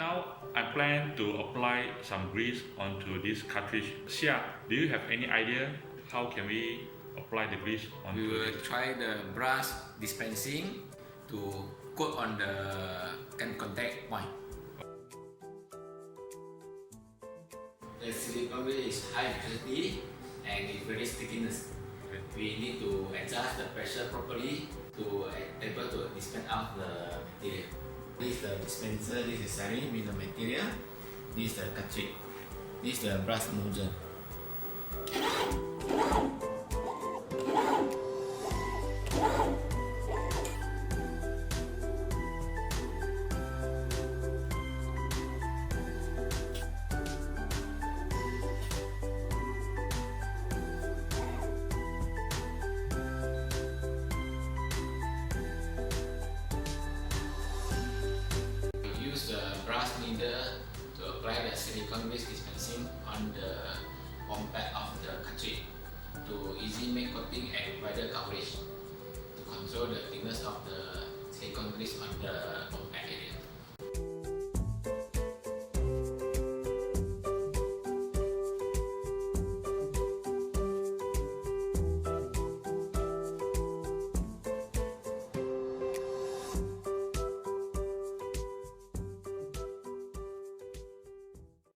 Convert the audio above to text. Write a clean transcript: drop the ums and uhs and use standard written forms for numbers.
now I plan to apply some grease onto this cartridge. Xia, do you have any idea how can we apply the grease onto We will this? try the brush dispensing to coat on the contact point. The silicone grease is high viscosity and it's very stickiness. We need to adjust the pressure properly to able to dispense out the material. This is the dispenser, this is saline with the material, this is the cartridge, this is the brush nozzle. Brush needle to apply the silicone grease dispensing on the compact of the cartridge to easy make coating and wider coverage to control the thickness of the silicone grease on the compact area.